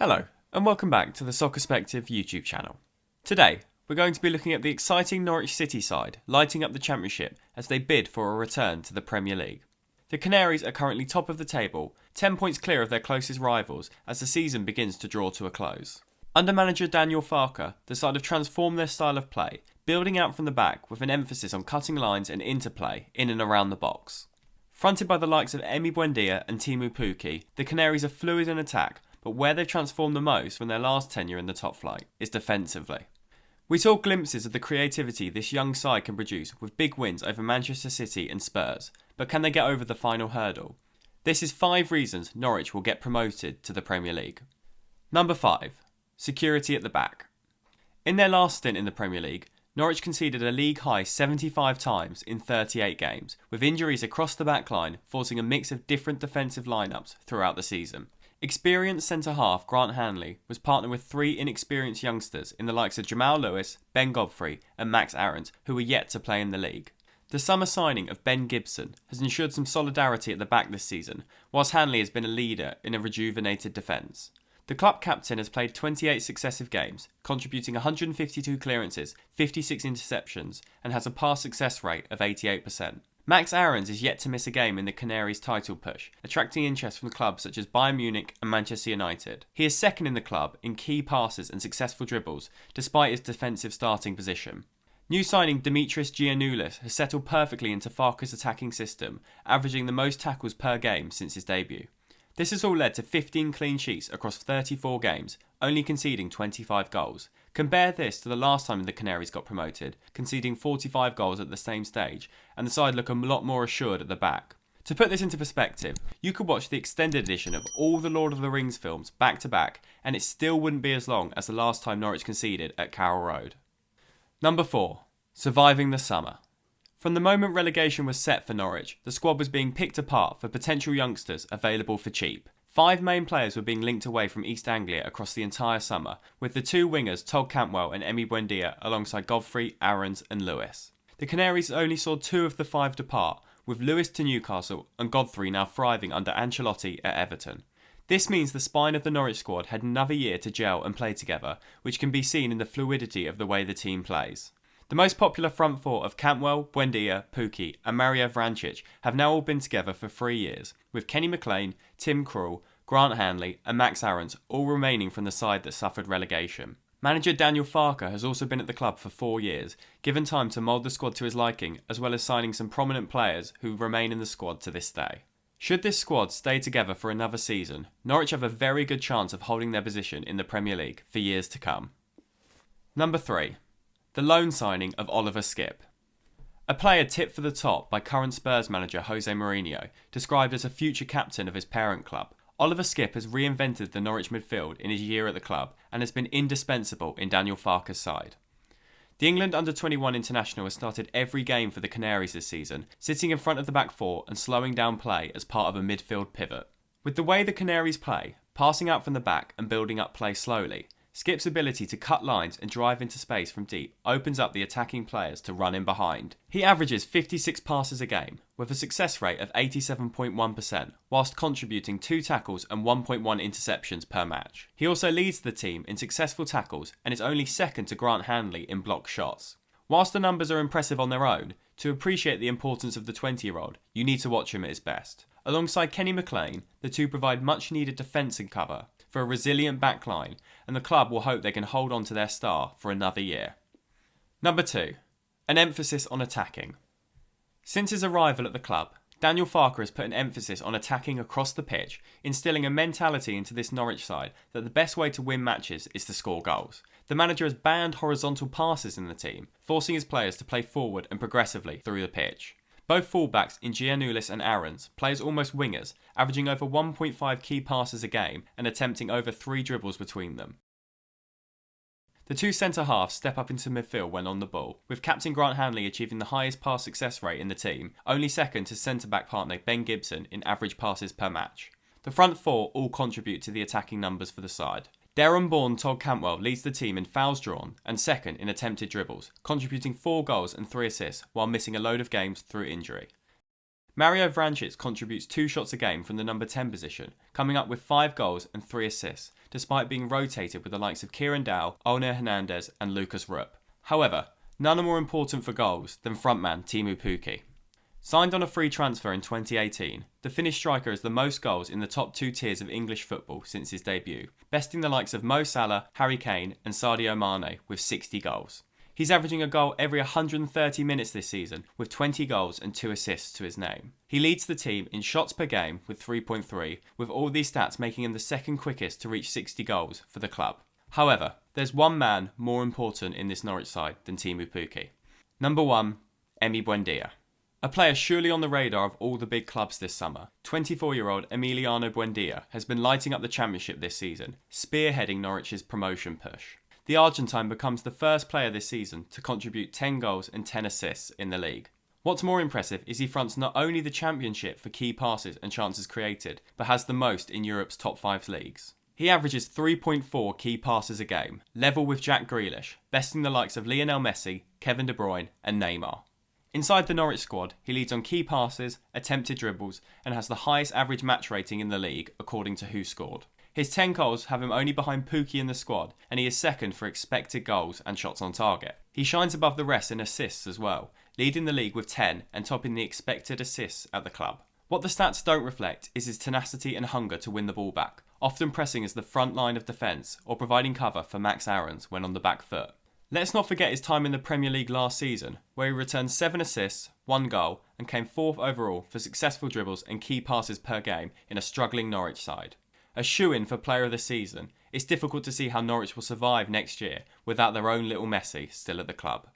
Hello, and welcome back to the Soccerspective YouTube channel. Today, we're going to be looking at the exciting Norwich City side lighting up the Championship as they bid for a return to the Premier League. The Canaries are currently top of the table, 10 points clear of their closest rivals as the season begins to draw to a close. Under manager Daniel Farke, the side have transformed their style of play, building out from the back with an emphasis on cutting lines and interplay in and around the box. Fronted by the likes of Emi Buendia and Teemu Pukki, the Canaries are fluid in attack, but where they've transformed the most from their last tenure in the top flight is defensively. We saw glimpses of the creativity this young side can produce with big wins over Manchester City and Spurs, but can they get over the final hurdle? This is 5 reasons Norwich will get promoted to the Premier League. Number 5. Security at the back. In their last stint in the Premier League, Norwich conceded a league-high 75 times in 38 games, with injuries across the back line forcing a mix of different defensive lineups throughout the season. Experienced centre-half Grant Hanley was partnered with 3 inexperienced youngsters in the likes of Jamal Lewis, Ben Godfrey and Max Aarons, who were yet to play in the league. The summer signing of Ben Gibson has ensured some solidarity at the back this season, whilst Hanley has been a leader in a rejuvenated defence. The club captain has played 28 successive games, contributing 152 clearances, 56 interceptions, and has a pass success rate of 88%. Max Aarons is yet to miss a game in the Canaries' title push, attracting interest from clubs such as Bayern Munich and Manchester United. He is second in the club in key passes and successful dribbles, despite his defensive starting position. New signing Dimitris Giannoulis has settled perfectly into Farke's attacking system, averaging the most tackles per game since his debut. This has all led to 15 clean sheets across 34 games, only conceding 25 goals. Compare this to the last time the Canaries got promoted, conceding 45 goals at the same stage, and the side look a lot more assured at the back. To put this into perspective, you could watch the extended edition of all the Lord of the Rings films back to back, and it still wouldn't be as long as the last time Norwich conceded at Carroll Road. Number 4. Surviving the summer. From the moment relegation was set for Norwich, the squad was being picked apart for potential youngsters available for cheap. 5 main players were being linked away from East Anglia across the entire summer, with the 2 wingers Todd Cantwell and Emi Buendia alongside Godfrey, Aarons and Lewis. The Canaries only saw 2 of the 5 depart, with Lewis to Newcastle and Godfrey now thriving under Ancelotti at Everton. This means the spine of the Norwich squad had another year to gel and play together, which can be seen in the fluidity of the way the team plays. The most popular front 4 of Cantwell, Buendia, Pukki and Mario Vrancic have now all been together for 3 years, with Kenny McLean, Tim Krul, Grant Hanley and Max Aarons all remaining from the side that suffered relegation. Manager Daniel Farke has also been at the club for 4 years, given time to mould the squad to his liking, as well as signing some prominent players who remain in the squad to this day. Should this squad stay together for another season, Norwich have a very good chance of holding their position in the Premier League for years to come. Number 3. The loan signing of Oliver Skipp. A player tipped for the top by current Spurs manager Jose Mourinho, described as a future captain of his parent club, Oliver Skipp has reinvented the Norwich midfield in his year at the club and has been indispensable in Daniel Farke's side. The England under-21 international has started every game for the Canaries this season, sitting in front of the back 4 and slowing down play as part of a midfield pivot. With the way the Canaries play, passing out from the back and building up play slowly, Skipp's ability to cut lines and drive into space from deep opens up the attacking players to run in behind. He averages 56 passes a game, with a success rate of 87.1%, whilst contributing 2 tackles and 1.1 interceptions per match. He also leads the team in successful tackles and is only second to Grant Hanley in blocked shots. Whilst the numbers are impressive on their own, to appreciate the importance of the 20-year-old, you need to watch him at his best. Alongside Kenny McLean, the two provide much needed defence and cover for a resilient backline, and the club will hope they can hold on to their star for another year. Number 2. An emphasis on attacking. Since his arrival at the club, Daniel Farke has put an emphasis on attacking across the pitch, instilling a mentality into this Norwich side that the best way to win matches is to score goals. The manager has banned horizontal passes in the team, forcing his players to play forward and progressively through the pitch. Both fullbacks in Giannoulis and Aarons play as almost wingers, averaging over 1.5 key passes a game and attempting over 3 dribbles between them. The 2 centre-halves step up into midfield when on the ball, with captain Grant Hanley achieving the highest pass success rate in the team, only second to centre-back partner Ben Gibson in average passes per match. The front 4 all contribute to the attacking numbers for the side. Derren-born Todd Cantwell leads the team in fouls drawn and second in attempted dribbles, contributing 4 goals and 3 assists while missing a load of games through injury. Mario Vrancic contributes 2 shots a game from the number 10 position, coming up with 5 goals and 3 assists, despite being rotated with the likes of Kieran Dow, Olner Hernandez and Lucas Rupp. However, none are more important for goals than frontman Teemu Pukki. Signed on a free transfer in 2018, the Finnish striker has the most goals in the top 2 tiers of English football since his debut, besting the likes of Mo Salah, Harry Kane and Sadio Mane with 60 goals. He's averaging a goal every 130 minutes this season, with 20 goals and 2 assists to his name. He leads the team in shots per game with 3.3, with all these stats making him the second quickest to reach 60 goals for the club. However, there's one man more important in this Norwich side than Teemu Pukki. Number 1, Emi Buendia. A player surely on the radar of all the big clubs this summer, 24-year-old Emiliano Buendia has been lighting up the Championship this season, spearheading Norwich's promotion push. The Argentine becomes the first player this season to contribute 10 goals and 10 assists in the league. What's more impressive is he fronts not only the Championship for key passes and chances created, but has the most in Europe's top 5 leagues. He averages 3.4 key passes a game, level with Jack Grealish, besting the likes of Lionel Messi, Kevin De Bruyne and Neymar. Inside the Norwich squad, he leads on key passes, attempted dribbles and has the highest average match rating in the league according to Who Scored. His 10 goals have him only behind Pukki in the squad, and he is second for expected goals and shots on target. He shines above the rest in assists as well, leading the league with 10 and topping the expected assists at the club. What the stats don't reflect is his tenacity and hunger to win the ball back, often pressing as the front line of defence or providing cover for Max Aarons when on the back foot. Let's not forget his time in the Premier League last season, where he returned 7 assists, 1 goal and came 4th overall for successful dribbles and key passes per game in a struggling Norwich side. A shoo-in for player of the season, it's difficult to see how Norwich will survive next year without their own little Messi still at the club.